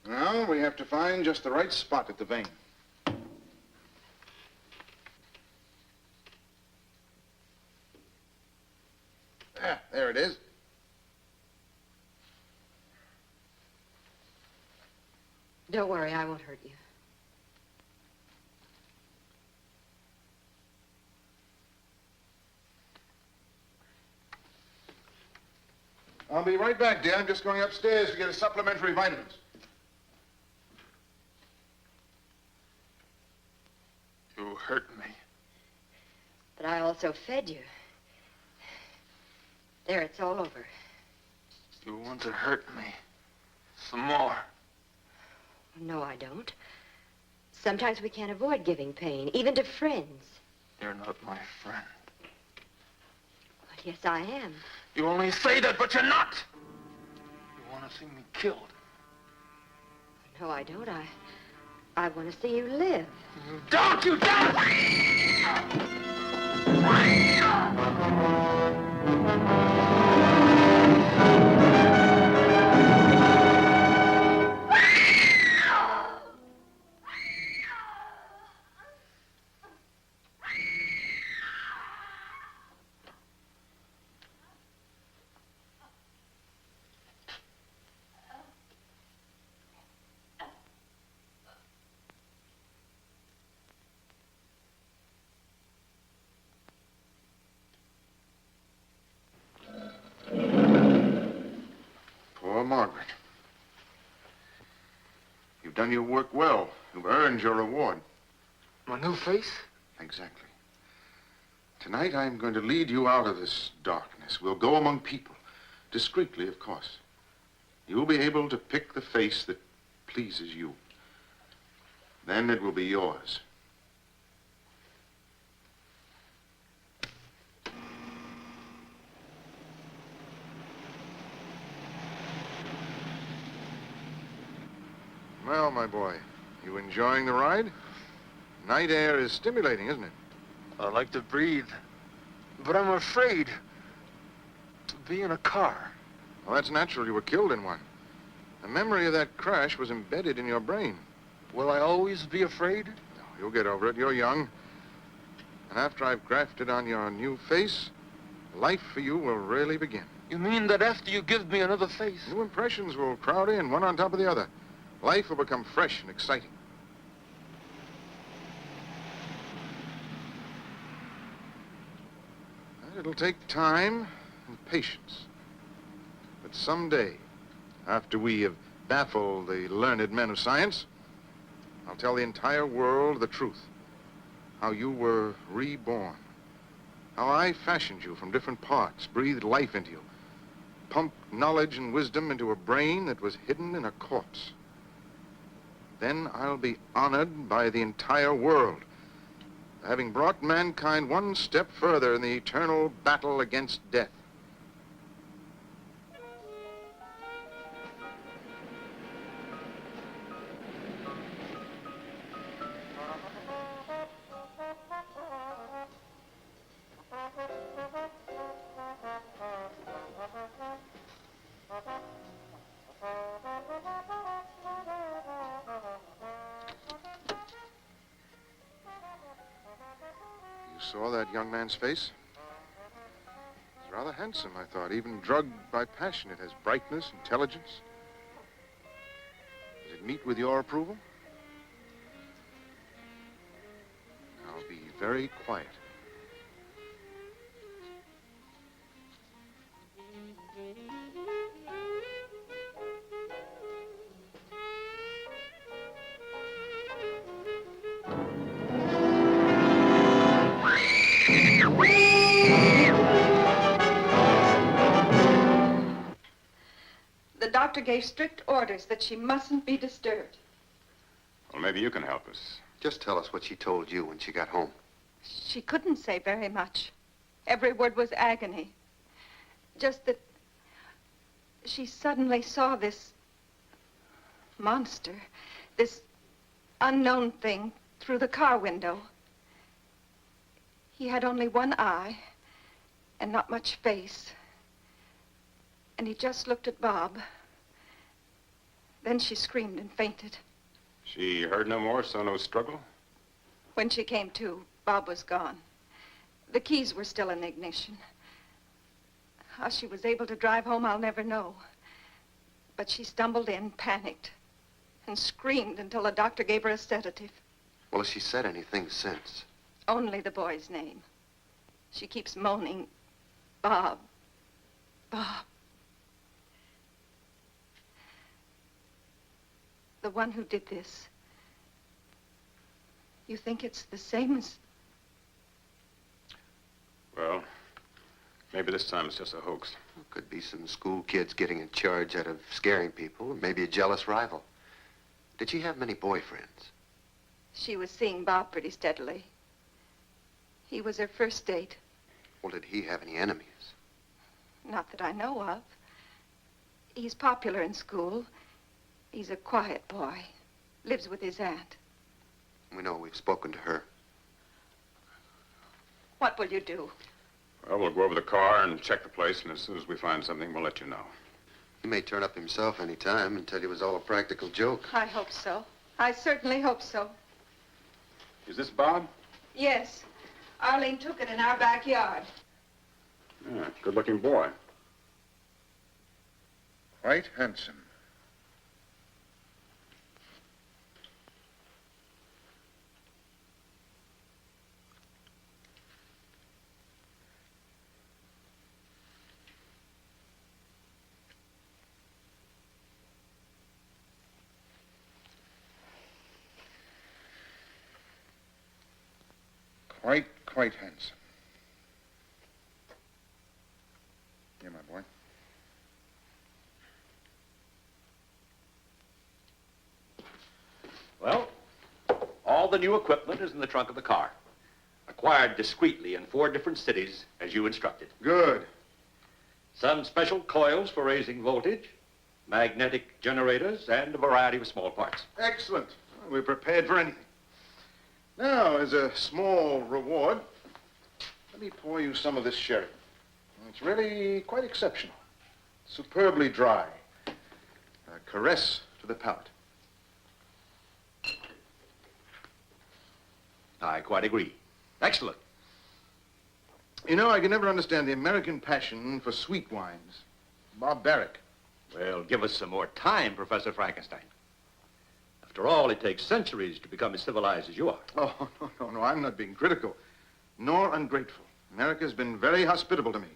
Now, we have to find just the right spot at the vein. There it is. Don't worry, I won't hurt you. I'll be right back, dear. I'm just going upstairs to get a supplementary vitamins. You hurt me. But I also fed you. There, it's all over. You want to hurt me. Some more. No, I don't. Sometimes we can't avoid giving pain, even to friends. You're not my friend. But yes, I am. You only say that, but you're not. You want to see me killed. No, I don't. I want to see you live. You don't! You don't! Poor Margaret. You've done your work well. You've earned your reward. My new face? Exactly. Tonight, I'm going to lead you out of this darkness. We'll go among people. Discreetly, of course. You'll be able to pick the face that pleases you. Then it will be yours. Well, my boy, you enjoying the ride? Night air is stimulating, isn't it? I like to breathe, but I'm afraid to be in a car. Well, that's natural. You were killed in one. The memory of that crash was embedded in your brain. Will I always be afraid? No, you'll get over it. You're young. And after I've grafted on your new face, life for you will really begin. You mean that after you give me another face? New impressions will crowd in, one on top of the other. Life will become fresh and exciting. It'll take time and patience. But someday, after we have baffled the learned men of science, I'll tell the entire world the truth. How you were reborn. How I fashioned you from different parts, breathed life into you, pumped knowledge and wisdom into a brain that was hidden in a corpse. Then I'll be honored by the entire world, having brought mankind one step further in the eternal battle against death. Saw that young man's face? He's rather handsome, I thought. Even drugged by passion, it has brightness, intelligence. Does it meet with your approval? I'll be very quiet. The doctor gave strict orders that she mustn't be disturbed. Well, maybe you can help us. Just tell us what she told you when she got home. She couldn't say very much. Every word was agony. Just that she suddenly saw this monster, this unknown thing through the car window. He had only one eye and not much face. And he just looked at Bob. Then she screamed and fainted. She heard no more, saw no struggle? When she came to, Bob was gone. The keys were still in the ignition. How she was able to drive home, I'll never know. But she stumbled in, panicked, and screamed until the doctor gave her a sedative. Well, has she said anything since? Only the boy's name. She keeps moaning, Bob, Bob. The one who did this, you think it's the same as... Well, maybe this time it's just a hoax. Could be some school kids getting in charge out of scaring people, or maybe a jealous rival. Did she have many boyfriends? She was seeing Bob pretty steadily. He was her first date. Well, did he have any enemies? Not that I know of. He's popular in school. He's a quiet boy. Lives with his aunt. We know we've spoken to her. What will you do? Well, we'll go over the car and check the place, and as soon as we find something, we'll let you know. He may turn up himself any time and tell you it was all a practical joke. I hope so. I certainly hope so. Is this Bob? Yes. Arlene took it in our backyard. Yeah, good-looking boy. Quite handsome. Quite handsome. Here, my boy. Well, all the new equipment is in the trunk of the car. Acquired discreetly in 4 different cities, as you instructed. Good. Some special coils for raising voltage. magnetic generators, and a variety of small parts. Excellent. Well, we're prepared for anything. Now, as a small reward, let me pour you some of this sherry. It's really quite exceptional. Superbly dry. A caress to the palate. I quite agree. Excellent. You know, I can never understand the American passion for sweet wines. Barbaric. Well, give us some more time, Professor Frankenstein. After all, it takes centuries to become as civilized as you are. Oh, no, I'm not being critical, nor ungrateful. America's been very hospitable to me.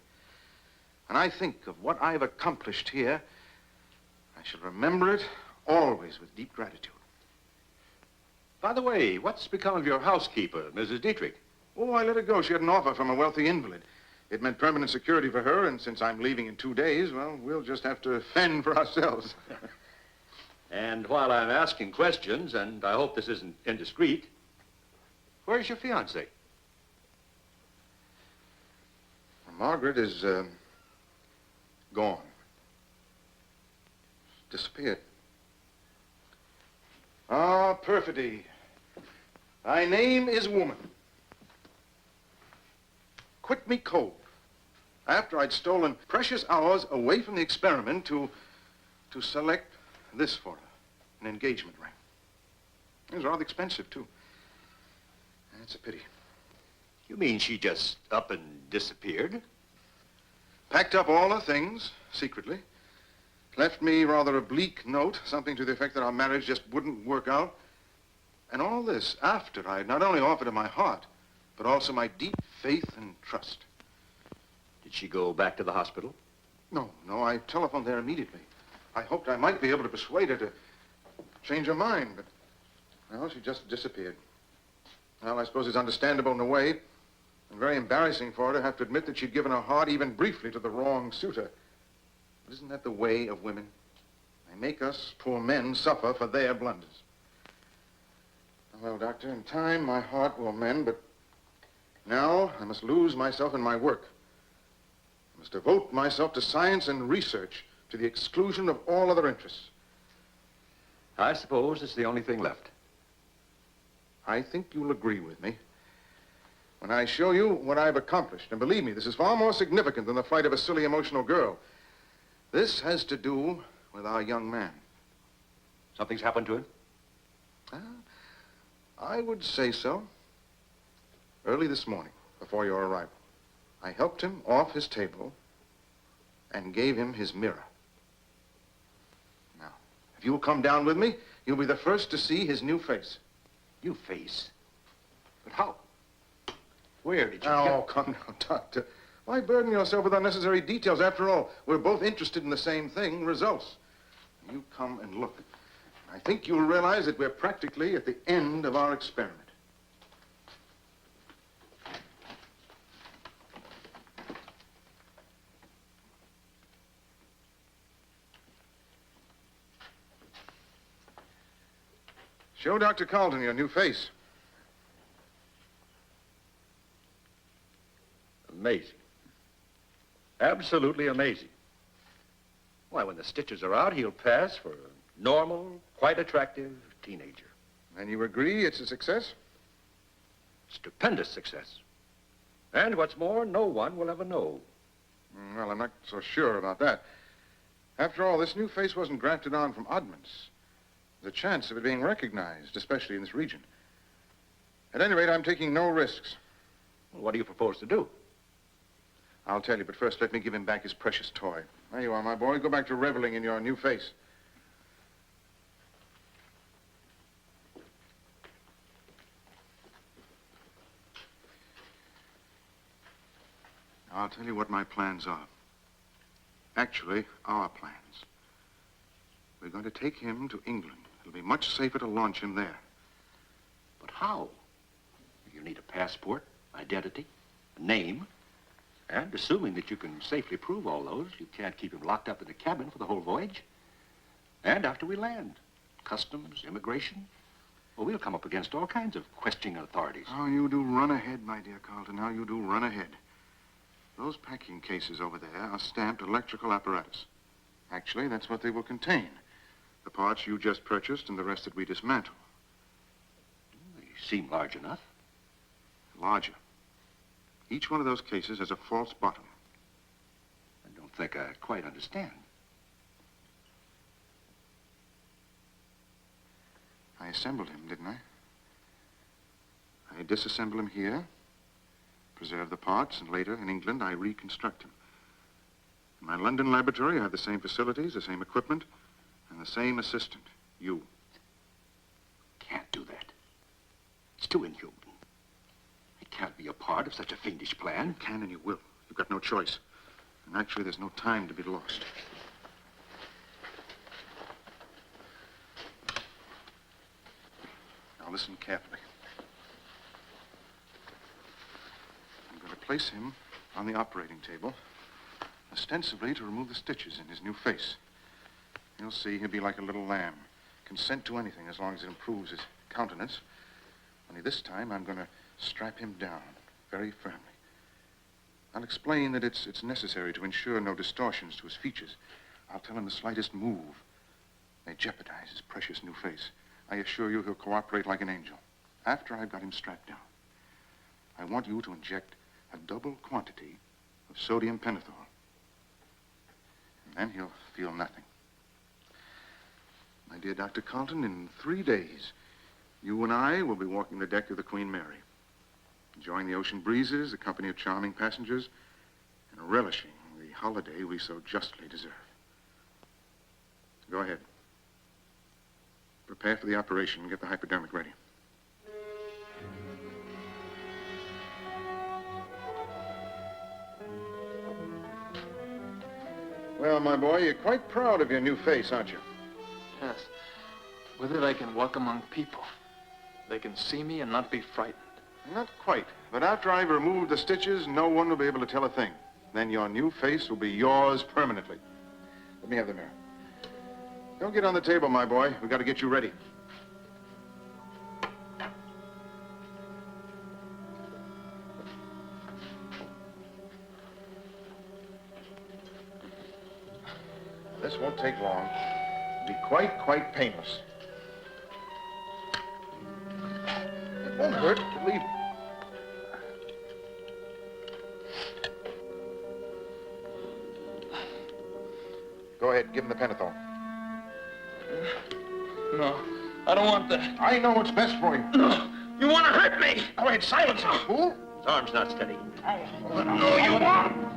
And I think of what I've accomplished here, I shall remember it always with deep gratitude. By the way, what's become of your housekeeper, Mrs. Dietrich? Oh, I let her go. She had an offer from a wealthy invalid. It meant permanent security for her, and since I'm leaving in 2 days, well, we'll just have to fend for ourselves. And while I'm asking questions, and I hope this isn't indiscreet, where's your fiancée? Margaret is, gone. Disappeared. Ah, perfidy. Thy name is woman. Quit me cold. After I'd stolen precious hours away from the experiment to select this for her, an engagement ring. It was rather expensive, too. It's a pity. You mean she just up and disappeared? Packed up all her things, secretly. Left me rather a bleak note, something to the effect that our marriage just wouldn't work out. And all this after I had not only offered her my heart, but also my deep faith and trust. Did she go back to the hospital? No, I telephoned there immediately. I hoped I might be able to persuade her to change her mind, but, well, she just disappeared. Well, I suppose it's understandable in a way, and very embarrassing for her to have to admit that she'd given her heart even briefly to the wrong suitor. But isn't that the way of women? They make us poor men suffer for their blunders. Well, Doctor, in time my heart will mend, but now I must lose myself in my work. I must devote myself to science and research to the exclusion of all other interests. I suppose it's the only thing left. I think you'll agree with me when I show you what I've accomplished. And believe me, this is far more significant than the flight of a silly, emotional girl. This has to do with our young man. Something's happened to him? I would say so. Early this morning, before your arrival, I helped him off his table and gave him his mirror. Now, if you'll come down with me, you'll be the first to see his new face. New face? But how? Where did you Oh, come now, Doctor. Why burden yourself with unnecessary details? After all, we're both interested in the same thing, results. You come and look. I think you'll realize that we're practically at the end of our experiment. Show Dr. Carlton your new face. Amazing. Absolutely amazing. Why, when the stitches are out, he'll pass for a normal, quite attractive teenager. And you agree it's a success? Stupendous success. And what's more, no one will ever know. Well, I'm not so sure about that. After all, this new face wasn't grafted on from oddments. There's a chance of it being recognized, especially in this region. At any rate, I'm taking no risks. Well, what do you propose to do? I'll tell you, but first let me give him back his precious toy. There you are, my boy. Go back to reveling in your new face. I'll tell you what my plans are. Actually, our plans. We're going to take him to England. It'll be much safer to launch him there. But how? You need a passport, identity, a name, and assuming that you can safely prove all those, you can't keep him locked up in the cabin for the whole voyage. And after we land, customs, immigration, well, we'll come up against all kinds of questioning authorities. Oh, you do run ahead, my dear Carlton. Now you do run ahead. Those packing cases over there are stamped electrical apparatus. Actually, that's what they will contain. The parts you just purchased and the rest that we dismantle. They seem large enough. Larger. Each one of those cases has a false bottom. I don't think I quite understand. I assembled him, didn't I? I disassemble him here, preserve the parts, and later, in England, I reconstruct him. In my London laboratory, I have the same facilities, the same equipment, and the same assistant, you. Can't do that. It's too inhuman. I can't be a part of such a fiendish plan. You can and you will. You've got no choice. And actually, there's no time to be lost. Now listen carefully. I'm going to place him on the operating table, ostensibly to remove the stitches in his new face. You'll see he'll be like a little lamb, consent to anything as long as it improves his countenance. Only this time, I'm going to strap him down very firmly. I'll explain that it's necessary to ensure no distortions to his features. I'll tell him the slightest move may jeopardize his precious new face. I assure you he'll cooperate like an angel. After I've got him strapped down, I want you to inject a double quantity of sodium pentothal. And then he'll feel nothing. My dear Dr. Carlton, in 3 days, you and I will be walking the deck of the Queen Mary, enjoying the ocean breezes, the company of charming passengers, and relishing the holiday we so justly deserve. Go ahead. Prepare for the operation and get the hypodermic ready. Well, my boy, you're quite proud of your new face, aren't you? Yes. With it, I can walk among people. They can see me and not be frightened. Not quite. But after I've removed the stitches, no one will be able to tell a thing. Then your new face will be yours permanently. Let me have the mirror. Don't get on the table, my boy. We've got to get you ready. This won't take long. It'll be quite painless. It won't hurt, believe me. Go ahead, give him the pentothal. No, I don't want that. I know what's best for you. No, you want to hurt me. Go ahead, silence him, fool. His arm's not steady. No, you won't.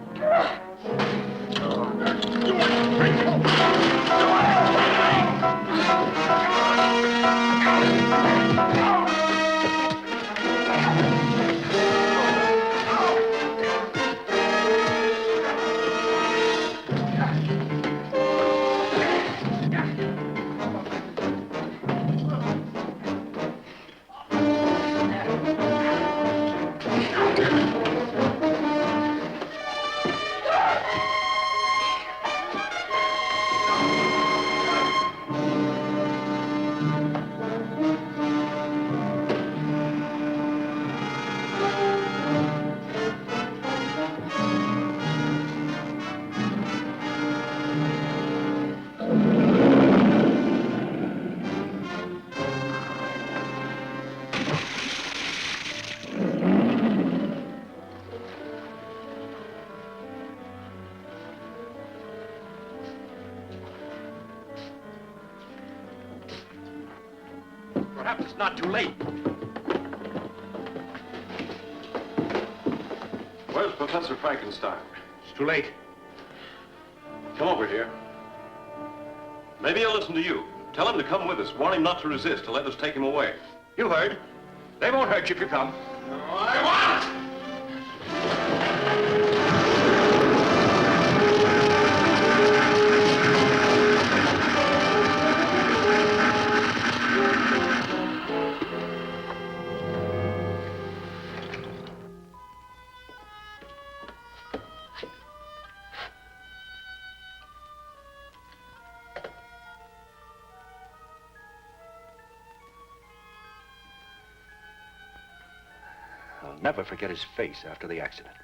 Perhaps it's not too late. Where's Professor Frankenstein? It's too late. Come over here. Maybe he'll listen to you. Tell him to come with us. Warn him not to resist, to let us take him away. You heard. They won't hurt you if you come. I want! I'll never forget his face after the accident.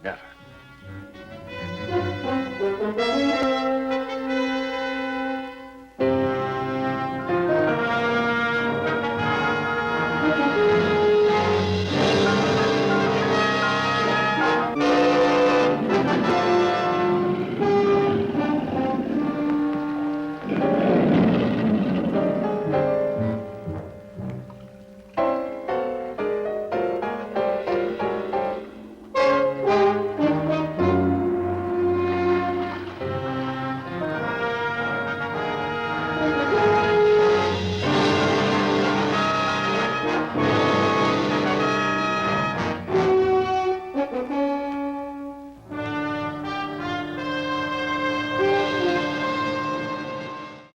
Never. Thank you.